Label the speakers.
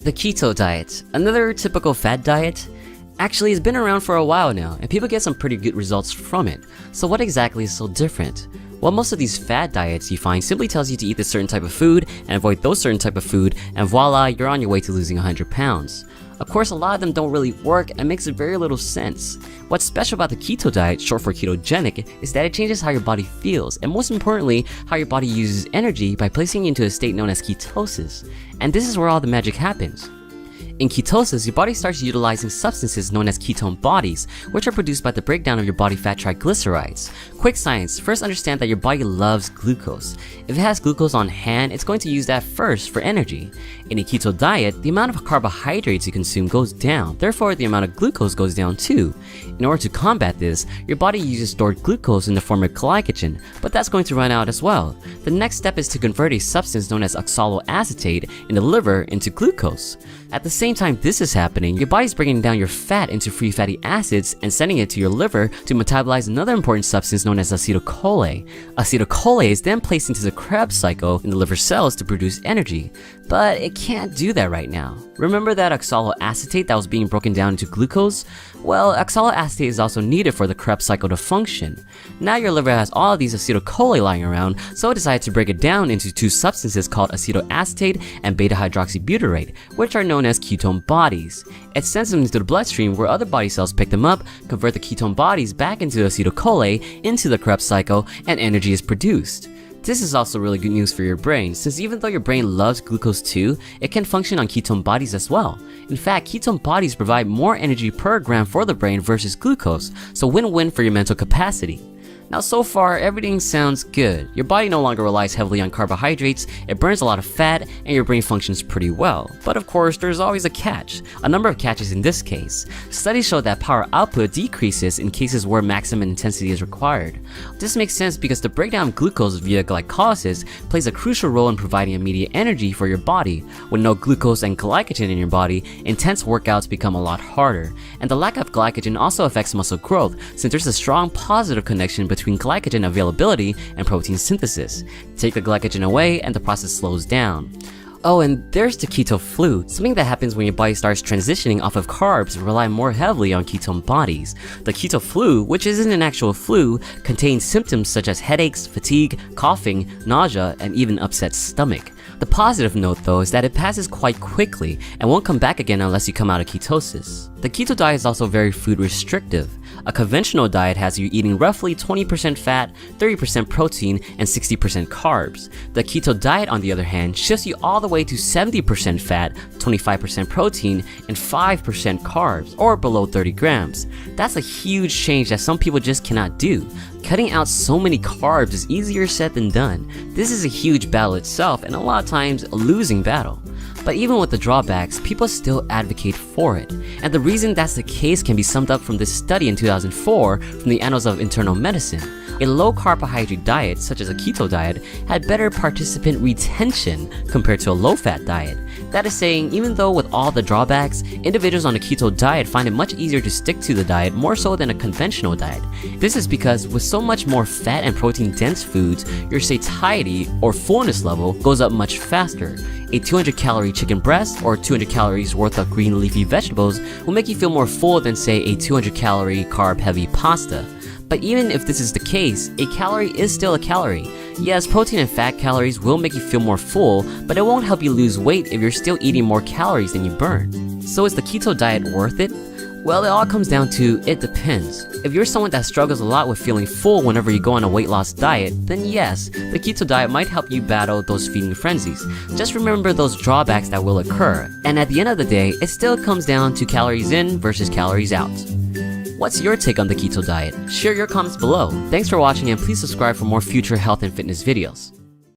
Speaker 1: The keto diet, another typical fad diet, actually has been around for a while now and people get some pretty good results from it. So what exactly is so different? Well, most of these fad diets you find simply tells you to eat this certain type of food and avoid those certain type of food, and voila, you're on your way to losing 100 pounds. Of course, a lot of them don't really work and makes very little sense. What's special about the keto diet, short for ketogenic, is that it changes how your body feels, and most importantly, how your body uses energy by placing you into a state known as ketosis. And this is where all the magic happens. In ketosis, your body starts utilizing substances known as ketone bodies, which are produced by the breakdown of your body fat triglycerides. Quick science, first understand that your body loves glucose. If it has glucose on hand, it's going to use that first for energy. In a keto diet, the amount of carbohydrates you consume goes down, therefore the amount of glucose goes down too. In order to combat this, your body uses stored glucose in the form of glycogen, but that's going to run out as well. The next step is to convert a substance known as oxaloacetate in the liver into glucose. At the same time this is happening, your body's breaking down your fat into free fatty acids and sending it to your liver to metabolize another important substance known as acetylcholine. Acetylcholine is then placed into the Krebs cycle in the liver cells to produce energy, but it can't do that right now. Remember that oxaloacetate that was being broken down into glucose? Well, oxaloacetate is also needed for the Krebs cycle to function. Now your liver has all of these acetylcholine lying around, so it decided to break it down into two substances called acetoacetate and beta-hydroxybutyrate, which are known as ketone bodies. It sends them into the bloodstream where other body cells pick them up, convert the ketone bodies back into acetylcholine into the Krebs cycle, and energy is produced. This is also really good news for your brain, since even though your brain loves glucose too, it can function on ketone bodies as well. In fact, ketone bodies provide more energy per gram for the brain versus glucose, so win-win for your mental capacity. Now so far, everything sounds good. Your body no longer relies heavily on carbohydrates, it burns a lot of fat, and your brain functions pretty well. But of course, there's always a catch. A number of catches in this case. Studies show that power output decreases in cases where maximum intensity is required. This makes sense because the breakdown of glucose via glycolysis plays a crucial role in providing immediate energy for your body. With no glucose and glycogen in your body, intense workouts become a lot harder. And the lack of glycogen also affects muscle growth, since there's a strong positive connection between glycogen availability and protein synthesis. Take the glycogen away and the process slows down. Oh, and there's the keto flu, something that happens when your body starts transitioning off of carbs and rely more heavily on ketone bodies. The keto flu, which isn't an actual flu, contains symptoms such as headaches, fatigue, coughing, nausea, and even upset stomach. The positive note though is that it passes quite quickly and won't come back again unless you come out of ketosis. The keto diet is also very food restrictive. A conventional diet has you eating roughly 20% fat, 30% protein, and 60% carbs. The keto diet, on the other hand, shifts you all the way to 70% fat, 25% protein, and 5% carbs, or below 30 grams. That's a huge change that some people just cannot do. Cutting out so many carbs is easier said than done. This is a huge battle itself, and a lot of times a losing battle. But even with the drawbacks, people still advocate for it. And the reason that's the case can be summed up from this study in 2004 from the Annals of Internal Medicine. A low-carbohydrate diet, such as a keto diet, had better participant retention compared to a low-fat diet. That is saying, even though with all the drawbacks, individuals on a keto diet find it much easier to stick to the diet more so than a conventional diet. This is because with so much more fat and protein-dense foods, your satiety or fullness level goes up much faster. A 200-calorie chicken breast or 200 calories worth of green leafy vegetables will make you feel more full than say a 200-calorie carb-heavy pasta. But even if this is the case, a calorie is still a calorie. Yes, protein and fat calories will make you feel more full, but it won't help you lose weight if you're still eating more calories than you burn. So is the keto diet worth it? Well, it all comes down to it depends. If you're someone that struggles a lot with feeling full whenever you go on a weight loss diet, then yes, the keto diet might help you battle those feeding frenzies. Just remember those drawbacks that will occur. And at the end of the day, it still comes down to calories in versus calories out. What's your take on the keto diet? Share your comments below. Thanks for watching and please subscribe for more future health and fitness videos.